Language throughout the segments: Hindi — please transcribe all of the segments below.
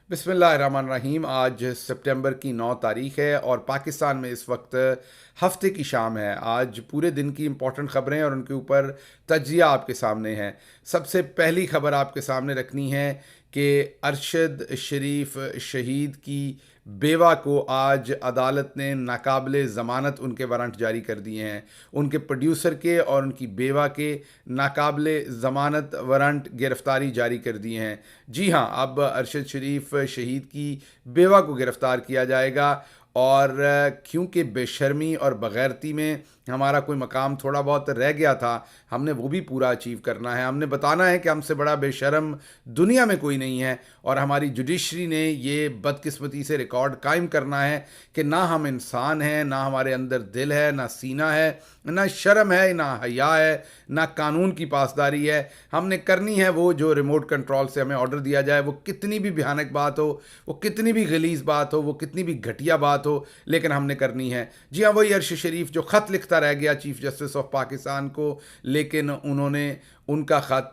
बिस्मिल्लाहिर्रहमानिर्रहीम। आज सितंबर की 9 तारीख है और पाकिस्तान में इस वक्त हफ्ते की शाम है। आज पूरे दिन की इम्पोर्टेंट ख़बरें और उनके ऊपर तज्जिया आपके सामने है। सबसे पहली खबर आपके सामने रखनी है कि अरशद शरीफ शहीद की बेवा को आज अदालत ने नाकाबिले ज़मानत उनके वारंट जारी कर दिए हैं। उनके प्रोड्यूसर के और उनकी बेवा के नाकाबिले ज़मानत वारंट गिरफ्तारी जारी कर दिए हैं। जी हाँ, अब अरशद शरीफ शहीद की बेवा को गिरफ्तार किया जाएगा और क्योंकि बेशर्मी और बग़ैरती में हमारा कोई मकाम थोड़ा बहुत रह गया था, हमने वो भी पूरा अचीव करना है। हमने बताना है कि हमसे बड़ा बेशर्म दुनिया में कोई नहीं है और हमारी जुडिशरी ने ये बदकिस्मती से रिकॉर्ड कायम करना है कि ना हम इंसान हैं, ना हमारे अंदर दिल है, ना सीना है, ना शर्म है, ना हया है, ना कानून की पासदारी है। हमने करनी है वो जो रिमोट कंट्रोल से हमें ऑर्डर दिया जाए, वो कितनी भी भयानक बात हो, वो कितनी भी गलीज़ बात हो, वो कितनी भी घटिया बात हो, लेकिन हमने करनी है। जी हाँ, वही अरशद शरीफ जो ख़त लिखता रह गया चीफ जस्टिस ऑफ पाकिस्तान को, लेकिन उन्होंने उनका ख़त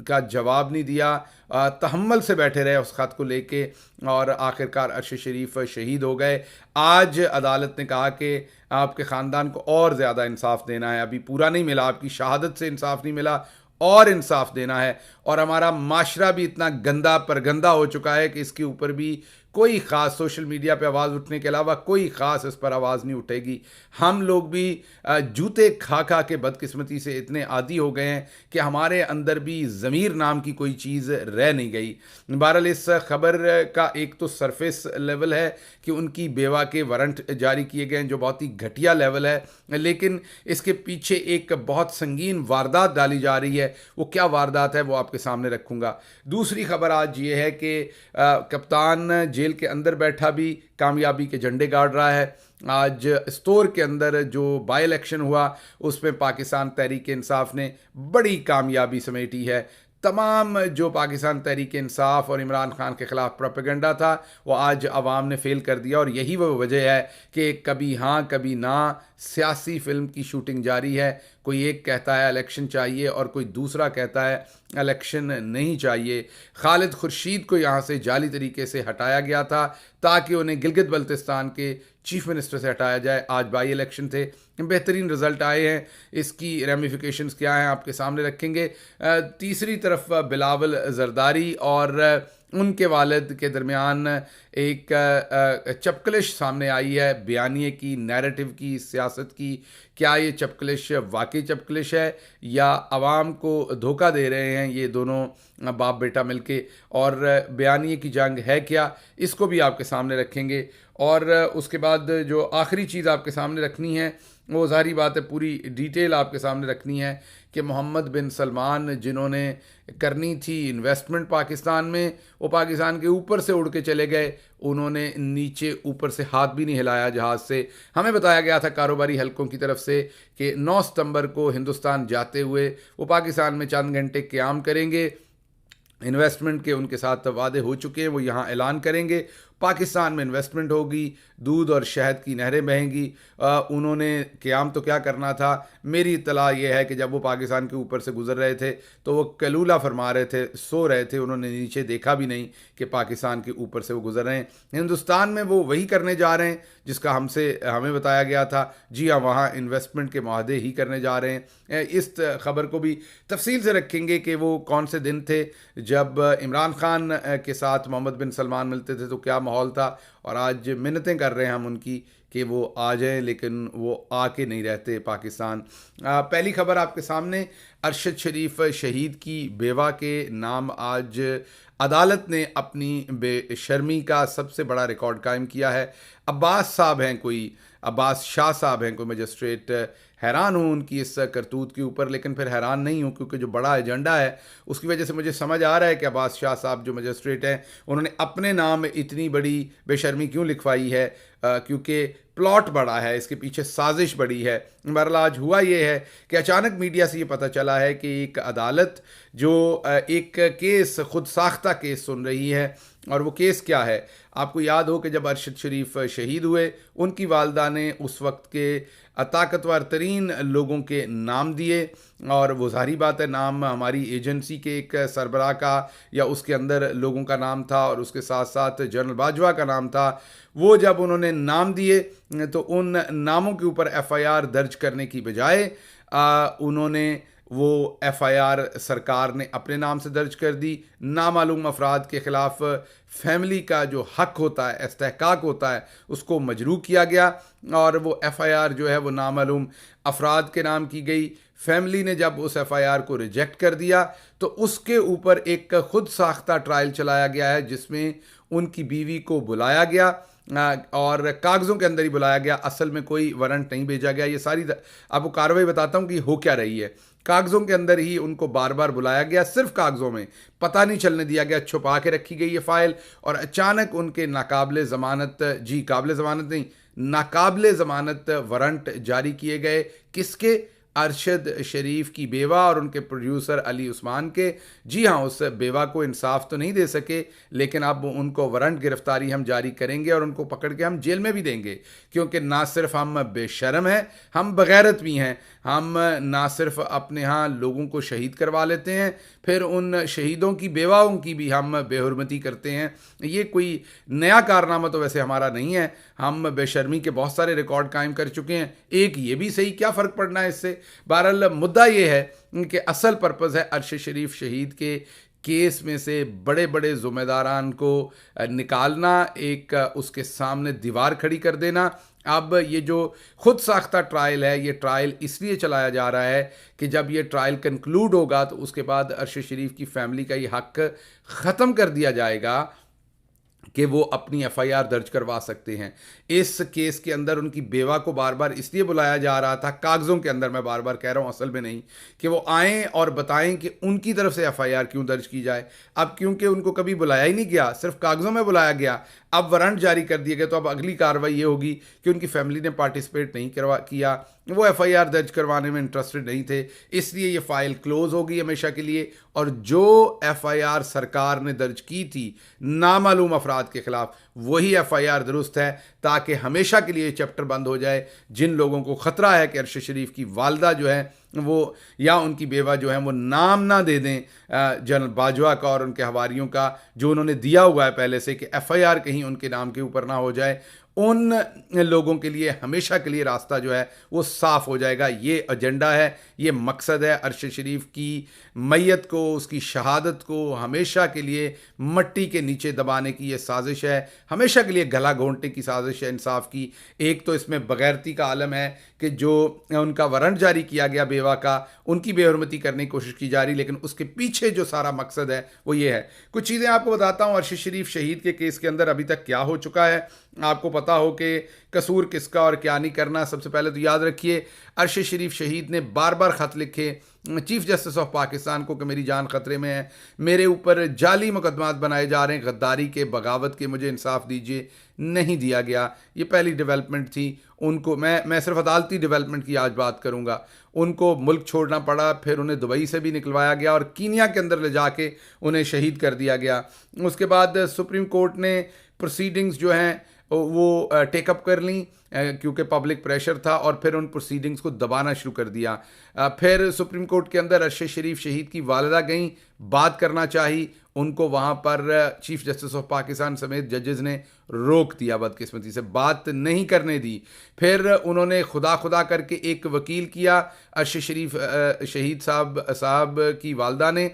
का जवाब नहीं दिया, तहम्मुल से बैठे रहे उस ख़त को लेके और आखिरकार अरशद शरीफ शहीद हो गए। आज अदालत ने कहा कि आपके ख़ानदान को और ज़्यादा इंसाफ देना है, अभी पूरा नहीं मिला, आपकी शहादत से इंसाफ नहीं मिला, और इंसाफ देना है। और हमारा माशरा भी इतना गंदा परगंदा हो चुका है कि इसके ऊपर भी कोई ख़ास सोशल मीडिया पे आवाज़ उठने के अलावा कोई ख़ास इस पर आवाज़ नहीं उठेगी। हम लोग भी जूते खा खा के बदकिस्मती से इतने आदी हो गए हैं कि हमारे अंदर भी ज़मीर नाम की कोई चीज़ रह नहीं गई। बहरहाल इस खबर का एक तो सरफेस लेवल है कि उनकी बेवा के वारंट जारी किए गए हैं, जो बहुत ही घटिया लेवल है, लेकिन इसके पीछे एक बहुत संगीन वारदात डाली जा रही है। वो क्या वारदात है वो आपके सामने रखूँगा। दूसरी खबर आज ये है कि कप्तान जेल के अंदर बैठा भी कामयाबी के झंडे गाड़ रहा है। आज स्टोर के अंदर जो बाई इलेक्शन हुआ उसमें पाकिस्तान तहरीक इंसाफ ने बड़ी कामयाबी समेटी है। तमाम जो पाकिस्तान तहरीक इंसाफ और इमरान खान के ख़िलाफ़ प्रोपेगेंडा था वो आज अवाम ने फ़ेल कर दिया और यही वो वजह है कि कभी हाँ कभी ना सियासी फ़िल्म की शूटिंग जारी है। कोई एक कहता है इलेक्शन चाहिए और कोई दूसरा कहता है इलेक्शन नहीं चाहिए। खालिद खुर्शीद को यहाँ से जाली तरीके से हटाया गया था ताकि उन्हें गिलगित बल्तिस्तान के चीफ मिनिस्टर से हटाया जाए। आज बाई इलेक्शन थे, बेहतरीन रिज़ल्ट आए हैं, इसकी रेमिफिकेशंस क्या हैं आपके सामने रखेंगे। तीसरी तरफ बिलावल जरदारी और उनके वालिद के दरमियान एक चपकलिश सामने आई है, बयानिए की, नैरेटिव की, सियासत की। क्या ये चपकलिश वाकई चपकलिश है या आवाम को धोखा दे रहे हैं ये दोनों बाप बेटा मिलके, और बयानिए की जंग है क्या, इसको भी आपके सामने रखेंगे। और उसके बाद जो आखिरी चीज़ आपके सामने रखनी है वो ज़ाहिरी बात है पूरी डिटेल आपके सामने रखनी है कि मोहम्मद बिन सलमान जिन्होंने करनी थी इन्वेस्टमेंट पाकिस्तान में, वो पाकिस्तान के ऊपर से उड़ के चले गए, उन्होंने नीचे ऊपर से हाथ भी नहीं हिलाया जहाज़ से। हमें बताया गया था कारोबारी हलकों की तरफ से कि 9 सितंबर को हिंदुस्तान जाते हुए वो पाकिस्तान में चंद घंटे क़याम करेंगे, इन्वेस्टमेंट के उनके साथ वादे हो चुके हैं, वो यहाँ ऐलान करेंगे, पाकिस्तान में इन्वेस्टमेंट होगी, दूध और शहद की नहरें बहेंगी। उन्होंने क़याम तो क्या करना था, मेरी इत्तला ये है कि जब वो पाकिस्तान के ऊपर से गुजर रहे थे तो वो कलूला फरमा रहे थे, सो रहे थे, उन्होंने नीचे देखा भी नहीं कि पाकिस्तान के ऊपर से वो गुजर रहे हैं। हिंदुस्तान में वो वही करने जा रहे हैं जिसका हमें बताया गया था। जी हाँ, वहाँ इन्वेस्टमेंट के माहदे ही करने जा रहे हैं। इस खबर को भी तफसील से रखेंगे कि वो कौन से दिन थे जब इमरान खान के साथ मोहम्मद बिन सलमान मिलते थे तो क्या माहौल था, और आज मिन्नतें कर रहे हैं हम उनकी कि वो आ जाएं, लेकिन वो आके नहीं रहते पाकिस्तान। पहली खबर आपके सामने, अरशद शरीफ शहीद की बेवा के नाम आज अदालत ने अपनी बेशर्मी का सबसे बड़ा रिकॉर्ड कायम किया है। अब्बास शाह साहब हैं कोई मजिस्ट्रेट। हैरान हूँ उनकी इस करतूत के ऊपर, लेकिन फिर हैरान नहीं हूँ क्योंकि जो बड़ा एजेंडा है उसकी वजह से मुझे समझ आ रहा है कि अब्बास शाह साहब जो मजिस्ट्रेट हैं उन्होंने अपने नाम इतनी बड़ी बेशर्मी क्यों लिखवाई है, क्योंकि प्लॉट बड़ा है, इसके पीछे साजिश बड़ी है। बहरहाल आज हुआ ये है कि अचानक मीडिया से ये पता चला है कि एक अदालत जो एक केस खुद साख्ता केस सुन रही है और वो केस क्या है? आपको याद हो कि जब अरशद शरीफ शहीद हुए, उनकी वालदा ने उस वक्त के ताकतवर तरीन लोगों के नाम दिए, और वो ज़ाहिर बात है, नाम हमारी एजेंसी के एक सरबराह का या उसके अंदर लोगों का नाम था, और उसके साथ साथ जनरल बाजवा का नाम था। वो जब उन्होंने नाम दिए तो उन नामों के ऊपर एफआईआर दर्ज करने की बजाय उन्होंने वो एफआईआर सरकार ने अपने नाम से दर्ज कर दी। नामालूम अफराद के ख़िलाफ़ फैमिली का जो हक होता है, इस्तेहकाक होता है, उसको मजरू किया गया, और वो एफआईआर जो है वो नामालूम अफराद के नाम की गई। फैमिली ने जब उस एफआईआर को रिजेक्ट कर दिया तो उसके ऊपर एक खुद साख्ता ट्रायल चलाया गया है, जिसमें उनकी बीवी को बुलाया गया और कागज़ों के अंदर ही बुलाया गया, असल में कोई वारंट नहीं भेजा गया। ये सारी आपको कार्रवाई बताता हूँ कि हो क्या रही है। कागज़ों के अंदर ही उनको बार बार बुलाया गया, सिर्फ कागज़ों में, पता नहीं चलने दिया गया, छुपा के रखी गई ये फ़ाइल, और अचानक उनके नाकाबिले ज़मानत, जी काबिले ज़मानत नहीं, नाकाबिले ज़मानत वारंट जारी किए गए। किसके? अरशद शरीफ की बेवा और उनके प्रोड्यूसर अली उस्मान के। जी हाँ, उस बेवा को इंसाफ तो नहीं दे सके, लेकिन अब उनको वारंट गिरफ्तारी हम जारी करेंगे और उनको पकड़ के हम जेल में भी देंगे, क्योंकि ना सिर्फ हम बेशर्म हैं, हम बगैरत भी हैं। हम ना सिर्फ अपने यहाँ लोगों को शहीद करवा लेते हैं, फिर उन शहीदों की बेवाओं की भी हम बेहुरमती करते हैं। ये कोई नया कारनामा तो वैसे हमारा नहीं है, हम बेशर्मी के बहुत सारे रिकॉर्ड कायम कर चुके हैं। एक ये भी सही, क्या फ़र्क पड़ना है इससे? बहरहाल मुद्दा ये है कि असल पर्पज़ है अरशद शरीफ शहीद के केस में से बड़े बड़े ज़िम्मेदारान को निकालना, एक उसके सामने दीवार खड़ी कर देना। अब ये जो खुद साख्ता ट्रायल है, ये ट्रायल इसलिए चलाया जा रहा है कि जब ये ट्रायल कंक्लूड होगा तो उसके बाद अरशद शरीफ की फैमिली का ये हक ख़त्म कर दिया जाएगा कि वो अपनी एफआईआर दर्ज करवा सकते हैं। इस केस के अंदर उनकी बेवा को बार बार इसलिए बुलाया जा रहा था, कागज़ों के अंदर, मैं बार बार कह रहा हूँ, असल में नहीं, कि वो आएँ और बताएं कि उनकी तरफ से एफआईआर क्यों दर्ज की जाए। अब क्योंकि उनको कभी बुलाया ही नहीं गया, सिर्फ कागज़ों में बुलाया गया, अब वारंट जारी कर दिए गए, तो अब अगली कार्रवाई ये होगी कि उनकी फैमिली ने पार्टिसिपेट नहीं किया, वो एफआईआर दर्ज करवाने में इंटरेस्टेड नहीं थे, इसलिए ये फ़ाइल क्लोज़ होगी हमेशा के लिए। और जो एफआईआर सरकार ने दर्ज की थी नामालूम अफराद के ख़िलाफ़, वही एफआईआर दुरुस्त है, ताकि हमेशा के लिए ये चैप्टर बंद हो जाए। जिन लोगों को ख़तरा है कि अरशद शरीफ की वालदा जो है वो या उनकी बेवा जो है वो नाम ना दे दें जनरल बाजवा का और उनके हवारियों का, जो उन्होंने दिया हुआ है पहले से, कि एफआईआर कहीं उनके नाम के ऊपर ना हो जाए, उन लोगों के लिए हमेशा के लिए रास्ता जो है वो साफ़ हो जाएगा। ये एजेंडा है, ये मकसद है। अरशद शरीफ की मैयत को, उसकी शहादत को हमेशा के लिए मट्टी के नीचे दबाने की ये साजिश है, हमेशा के लिए गला घोंटने की साजिश है इंसाफ की। एक तो इसमें बगैरती का आलम है कि जो उनका वारंट जारी किया गया बेवा का, उनकी बेहुरमती करने की कोशिश की जा रही, लेकिन उसके पीछे जो सारा मकसद है वो ये है। कुछ चीज़ें आपको बताता हूँ अरशद शरीफ शहीद के केस के अंदर अभी तक क्या हो चुका है, आपको पता हो कि कसूर किसका और क्या नहीं करना। सबसे पहले तो याद रखिए, अरशद शरीफ शहीद ने बार बार ख़त लिखे चीफ जस्टिस ऑफ पाकिस्तान को कि मेरी जान ख़तरे में है, मेरे ऊपर जाली मुकदमात बनाए जा रहे हैं, गद्दारी के, बगावत के, मुझे इंसाफ दीजिए। नहीं दिया गया। ये पहली डेवलपमेंट थी। उनको मैं सिर्फ अदालती डेवलपमेंट की आज बात करूँगा। उनको मुल्क छोड़ना पड़ा, फिर उन्हें दुबई से भी निकलवाया गया और कीनिया के अंदर ले जाके उन्हें शहीद कर दिया गया। उसके बाद सुप्रीम कोर्ट ने प्रोसीडिंग्स जो हैं वो टेकअप कर ली क्योंकि पब्लिक प्रेशर था, और फिर उन प्रोसीडिंग्स को दबाना शुरू कर दिया। फिर सुप्रीम कोर्ट के अंदर अरशद शरीफ शहीद की वालिदा गई, बात करना चाहिए, उनको वहाँ पर चीफ जस्टिस ऑफ पाकिस्तान समेत जजेस ने रोक दिया, बदकिस्मती से बात नहीं करने दी। फिर उन्होंने खुदा खुदा करके एक वकील किया अरशद शरीफ शहीद साहब की वालिदा ने,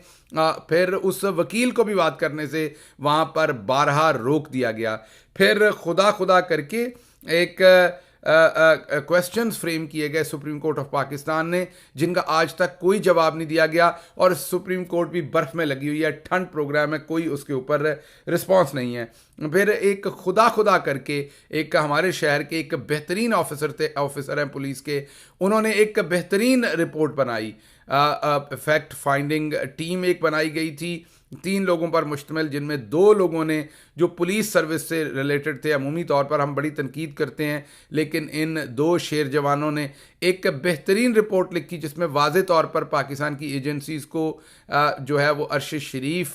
फिर उस वकील को भी बात करने से वहाँ पर बारहा रोक दिया गया। फिर खुदा खुदा करके एक क्वेश्चंस फ्रेम किए गए सुप्रीम कोर्ट ऑफ पाकिस्तान ने, जिनका आज तक कोई जवाब नहीं दिया गया, और सुप्रीम कोर्ट भी बर्फ़ में लगी हुई है, ठंड प्रोग्राम है, कोई उसके ऊपर रिस्पांस नहीं है। फिर एक खुदा खुदा करके एक हमारे शहर के एक बेहतरीन ऑफिसर हैं पुलिस के, उन्होंने एक बेहतरीन रिपोर्ट बनाई, फैक्ट फाइंडिंग टीम एक बनाई गई थी 3 लोगों पर मुश्तमिल, जिनमें 2 लोगों ने जो पुलिस सर्विस से रिलेटेड थे। अमूमी तौर पर हम बड़ी तनकीद करते हैं, लेकिन इन 2 शेर जवानों ने एक बेहतरीन रिपोर्ट लिखी जिसमें वाज़े तौर पर पाकिस्तान की एजेंसीज़ को जो है वो अरशद शरीफ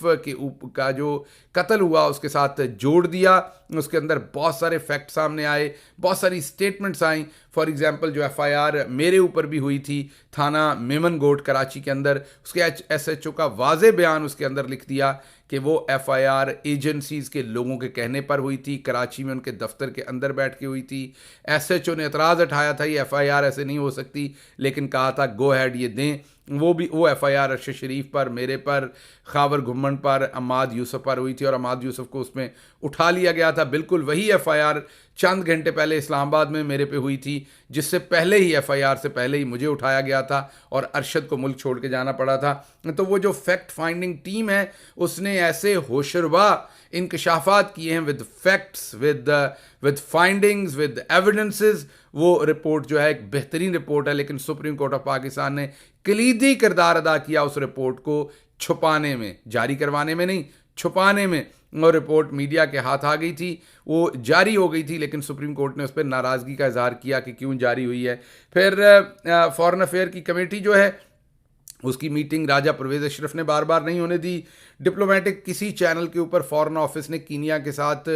का जो कत्ल हुआ उसके साथ जोड़ दिया। उसके अंदर बहुत सारे फैक्ट सामने आए, बहुत सारी स्टेटमेंट्स आई। फॉर एग्जांपल जो एफआईआर मेरे ऊपर भी हुई थी थाना मेमन गोट कराची के अंदर, उसके एसएचओ का वाज़े बयान उसके अंदर लिख दिया कि वो एफआईआर एजेंसीज़ के लोगों के कहने पर हुई थी, कराची में उनके दफ्तर के अंदर बैठ के हुई थी। एसएचओ ने एतराज़ उठाया था ये एफआईआर ऐसे नहीं हो सकती, लेकिन कहा था गो हैड ये दें। वो एफआईआर अरशद शरीफ पर, मेरे पर, खावर घुम्मन पर, अम्माद यूसुफ पर हुई थी और अम्माद यूसुफ को उसमें उठा लिया गया था। बिल्कुल वही एफआईआर चंद घंटे पहले इस्लामाबाद में मेरे पे हुई थी, जिससे पहले ही एफआईआर से पहले ही मुझे उठाया गया था और अरशद को मुल्क छोड़ के जाना पड़ा था। तो वो जो फैक्ट फाइंडिंग टीम है उसने ऐसे होशरुबा इंकशाफात किए हैं with facts, with findings, with evidences. वो रिपोर्ट जो है एक बेहतरीन रिपोर्ट है, लेकिन सुप्रीम कोर्ट ऑफ पाकिस्तान ने कलीदी किरदार अदा किया उस रिपोर्ट को छुपाने में, जारी करवाने में नहीं, छुपाने में। और रिपोर्ट मीडिया के हाथ आ गई थी, वो जारी हो गई थी, लेकिन सुप्रीम कोर्ट ने उस पर नाराज़गी का इजहार किया कि क्यों जारी हुई है। फिर फॉरेन अफेयर की कमेटी जो है उसकी मीटिंग राजा परवेज़ अशरफ ने बार बार नहीं होने दी। डिप्लोमेटिक किसी चैनल के ऊपर फॉरेन ऑफिस ने कीनिया के साथ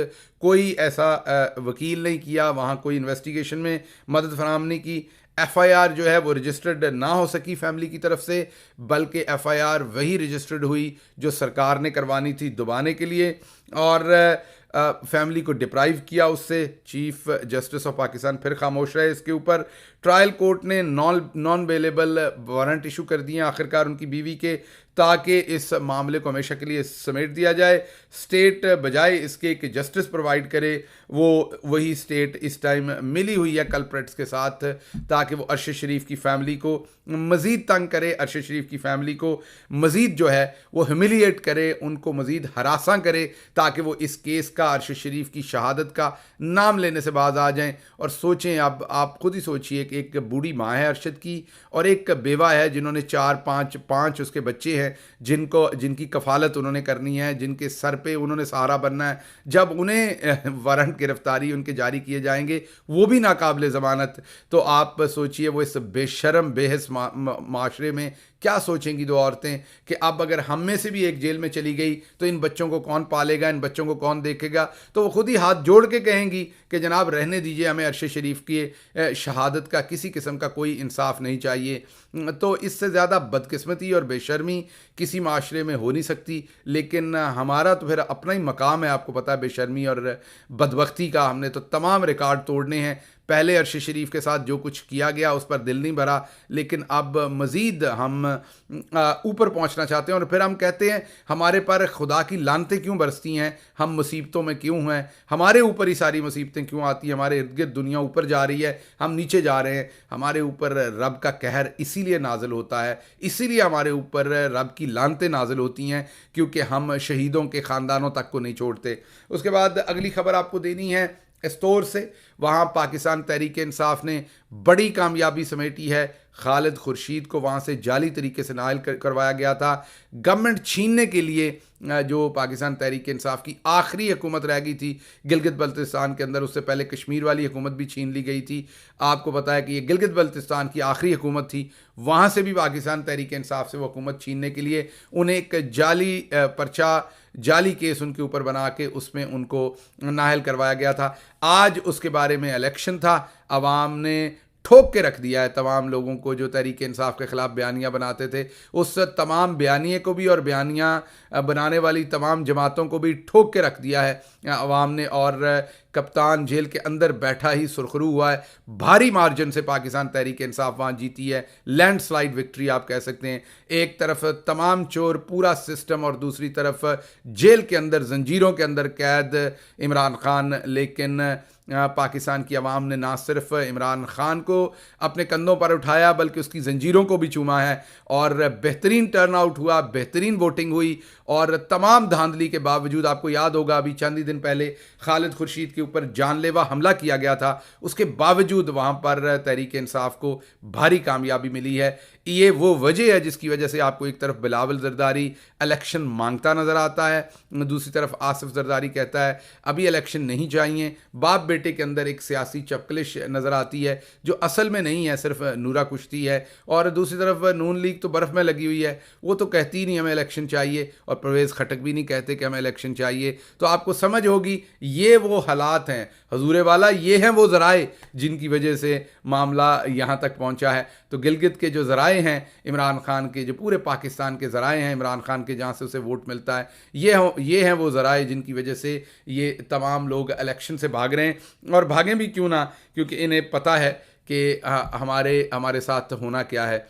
कोई ऐसा वकील नहीं किया, वहाँ कोई इन्वेस्टिगेशन में मदद फराहम नहीं की। एफआईआर जो है वो रजिस्टर्ड ना हो सकी फैमिली की तरफ से, बल्कि एफआईआर वही रजिस्टर्ड हुई जो सरकार ने करवानी थी दबाने के लिए, और फैमिली को डिप्राइव किया उससे। चीफ जस्टिस ऑफ पाकिस्तान फिर खामोश रहे इसके ऊपर। ट्रायल कोर्ट ने नॉन बेलेबल वारंट इशू कर दिए आखिरकार उनकी बीवी के, ताकि इस मामले को हमेशा के लिए समेट दिया जाए। स्टेट बजाय इसके कि जस्टिस प्रोवाइड करे, वही स्टेट इस टाइम मिली हुई है कल्प्रेट्स के साथ, ताकि वो अरशद शरीफ की फैमिली को मज़ीद तंग करे, अरशद शरीफ की फैमिली को मज़ीद जो है वो ह्यूमिलिएट करे, उनको मज़ीद हरासा करे, ताकि वो इस केस का, अरशद शरीफ की शहादत का नाम लेने से बाज आ जाएं। और सोचें, अब आप खुद ही सोचिए कि एक बूढ़ी माँ है अरशद की, और एक बेवा है जिन्होंने 4-5 उसके बच्चे हैं जिनकी कफालत उन्होंने करनी है, जिनके सर पे उन्होंने सहारा बनना है। जब उन्हें वारंट गिरफ्तारी उनके जारी किए जाएंगे, वो भी नाकाबिले ज़मानत, तो आप सोचिए वो इस बेशरम बेहस माशरे में क्या सोचेंगी 2 औरतें कि अब अगर हम में से भी एक जेल में चली गई तो इन बच्चों को कौन पालेगा, इन बच्चों को कौन देखेगा। तो वो खुद ही हाथ जोड़ के कहेंगी कि जनाब रहने दीजिए, हमें अरशद शरीफ की शहादत का किसी किस्म का कोई इंसाफ नहीं चाहिए। तो इससे ज़्यादा बदकिस्मती और बेशर्मी किसी माशरे में हो नहीं सकती। लेकिन हमारा तो फिर अपना ही मकाम है, आपको पता है, बेशर्मी और बदबख्ती का। हमने तो तमाम रिकॉर्ड तोड़ने हैं। पहले अरशद शरीफ के साथ जो कुछ किया गया उस पर दिल नहीं भरा, लेकिन अब मज़ीद हम ऊपर पहुंचना चाहते हैं। और फिर हम कहते हैं हमारे पर खुदा की लानतें क्यों बरसती हैं, हम मुसीबतों में क्यों हैं, हमारे ऊपर ही सारी मुसीबतें क्यों आती हैं, हमारे इर्द गिर्द दुनिया ऊपर जा रही है, हम नीचे जा रहे हैं। हमारे ऊपर रब का कहर इसीलिए नाजिल होता है, इसीलिए हमारे ऊपर रब की लानतें नाजिल होती हैं, क्योंकि हम शहीदों के ख़ानदानों तक को नहीं छोड़ते। उसके बाद अगली खबर आपको देनी है एस्तोर से। वहाँ पाकिस्तान तहरीक इंसाफ ने बड़ी कामयाबी समेटी है। खालिद खुर्शीद को वहाँ से जाली तरीके से नाअहल करवाया गया था। गवर्नमेंट छीनने के लिए जो पाकिस्तान तहरीक इंसाफ की आखिरी हुकूमत रह गई थी गिलगित बल्तिस्तान के अंदर, उससे पहले कश्मीर वाली हुकूमत भी छीन ली गई थी। आपको पता है कि ये गिलगित बल्तिस्तान की आखिरी हुकूमत थी, वहाँ से भी पाकिस्तान तहरीक इंसाफ से वो हुकूमत छीनने के लिए उन्हें एक जाली पर्चा, जाली केस उनके ऊपर बना के उसमें उनको नाअहल करवाया गया था। आज उसके बारे में इलेक्शन था, अवाम ने ठोक के रख दिया है तमाम लोगों को जो तहरीक इंसाफ के ख़िलाफ़ बयानियाँ बनाते थे, उस तमाम बयानिए को भी और बयानियाँ बनाने वाली तमाम जमातों को भी ठोक के रख दिया है अवाम ने। और कप्तान जेल के अंदर बैठा ही सुरखरू हुआ है। भारी मार्जिन से पाकिस्तान तहरीक इंसाफ वहाँ जीती है, लैंडस्लाइड विक्ट्री आप कह सकते हैं। एक तरफ तमाम चोर, पूरा सिस्टम, और दूसरी तरफ जेल के अंदर जंजीरों के अंदर कैद इमरान खान। लेकिन पाकिस्तान की आवाम ने ना सिर्फ इमरान खान को अपने कंधों पर उठाया बल्कि उसकी जंजीरों को भी चूमा है, और बेहतरीन टर्न आउट हुआ, बेहतरीन वोटिंग हुई। और तमाम धांधली के बावजूद, आपको याद होगा अभी चंद ही दिन पहले खालिद खुर्शीद के ऊपर जानलेवा हमला किया गया था, उसके बावजूद वहाँ पर तहरीक इंसाफ को भारी कामयाबी मिली है। ये वो वजह है जिसकी वजह से आपको एक तरफ बिलावल जरदारी इलेक्शन मांगता नज़र आता है, दूसरी तरफ आसिफ जरदारी कहता है अभी इलेक्शन नहीं चाहिए। बाप बेटे के अंदर एक सियासी चपकलिश नज़र आती है जो असल में नहीं है, सिर्फ नूरा कुश्ती है। और दूसरी तरफ नून लीग तो बर्फ़ में लगी हुई है, वो तो कहती ही नहीं हमें इलेक्शन चाहिए, और परवेज़ खटक भी नहीं कहते कि हमें इलेक्शन चाहिए। तो आपको समझ होगी ये वो हालात हैं हजूर वाला, ये हैं वो ज़राए जिनकी वजह से मामला यहाँ तक पहुँचा है। तो गिलगित के जो ज़राए हैं इमरान खान के, जो पूरे पाकिस्तान के ज़राए हैं इमरान खान के जहाँ से उसे वोट मिलता है, ये हैं वो ज़राए जिनकी वजह से ये तमाम लोग इलेक्शन से भाग रहे हैं। और भागें भी क्यों ना, क्योंकि इन्हें पता है कि हमारे साथ होना क्या है।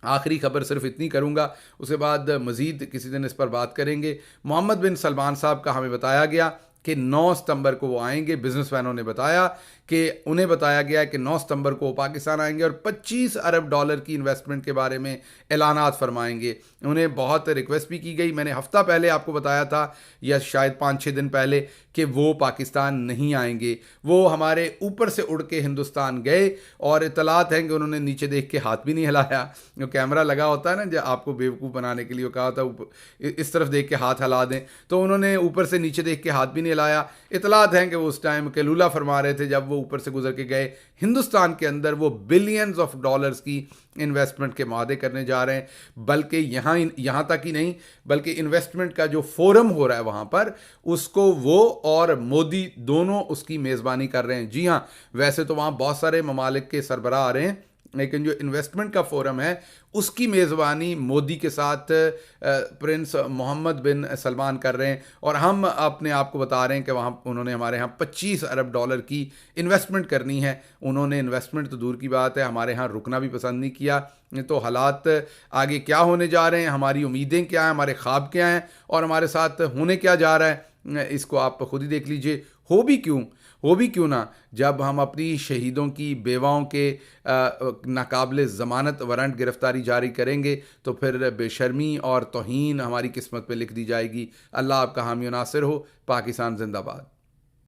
आखिरी खबर सिर्फ इतनी करूँगा, उसके बाद मज़ीद किसी दिन इस पर बात करेंगे। मोहम्मद बिन सलमान साहब का हमें बताया गया कि 9 सितंबर को वो आएंगे। बिजनेसमैनों ने बताया कि उन्हें बताया गया है कि 9 सितंबर को वो पाकिस्तान आएंगे और $25 अरब की इन्वेस्टमेंट के बारे में ऐलानात फरमाएंगे। उन्हें बहुत रिक्वेस्ट भी की गई। मैंने हफ्ता पहले आपको बताया था या शायद 5-6 दिन पहले कि वो पाकिस्तान नहीं आएंगे। वो हमारे ऊपर से उड़ के हिंदुस्तान गए और इतलात हैं कि उन्होंने नीचे देख के हाथ भी नहीं हिलाया। जो कैमरा लगा होता है ना, जो आपको बेवकूफ़ बनाने के लिए, वो कहा था इस तरफ देख के हाथ हिला दें, तो उन्होंने ऊपर से नीचे देख के हाथ भी नहीं हिलाया। इतलात हैं कि वो उस टाइम कैलूला फरमा रहे थे जब वो ऊपर से गुजर के गए। हिंदुस्तान के अंदर वो बिलियंस ऑफ डॉलर्स की इन्वेस्टमेंट के मादे करने जा रहे हैं। बल्कि यहाँ तक ही नहीं, बल्कि इन्वेस्टमेंट का जो फोरम हो रहा है वहाँ पर, उसको वो और मोदी दोनों उसकी मेज़बानी कर रहे हैं। जी हाँ, वैसे तो वहाँ बहुत सारे ममालिक के सरबराह आ रहे हैं, लेकिन जो इन्वेस्टमेंट का फोरम है उसकी मेज़बानी मोदी के साथ प्रिंस मोहम्मद बिन सलमान कर रहे हैं। और हम अपने आप को बता रहे हैं कि वहाँ उन्होंने हमारे यहाँ $25 अरब की इन्वेस्टमेंट करनी है। उन्होंने इन्वेस्टमेंट तो दूर की बात है, हमारे यहाँ रुकना भी पसंद नहीं किया। तो हालात आगे क्या होने जा रहे हैं, हमारी उम्मीदें क्या हैं, हमारे ख्वाब क्या हैं और हमारे साथ होने क्या जा रहा है, इसको आप खुद ही देख लीजिए। हो भी क्यों ना, जब हम अपनी शहीदों की बेवाओं के नाकाबिले ज़मानत वारंट गिरफ्तारी जारी करेंगे तो फिर बेशर्मी और तौहीन हमारी किस्मत पे लिख दी जाएगी। अल्लाह आपका हामी नासिर हो। पाकिस्तान जिंदाबाद।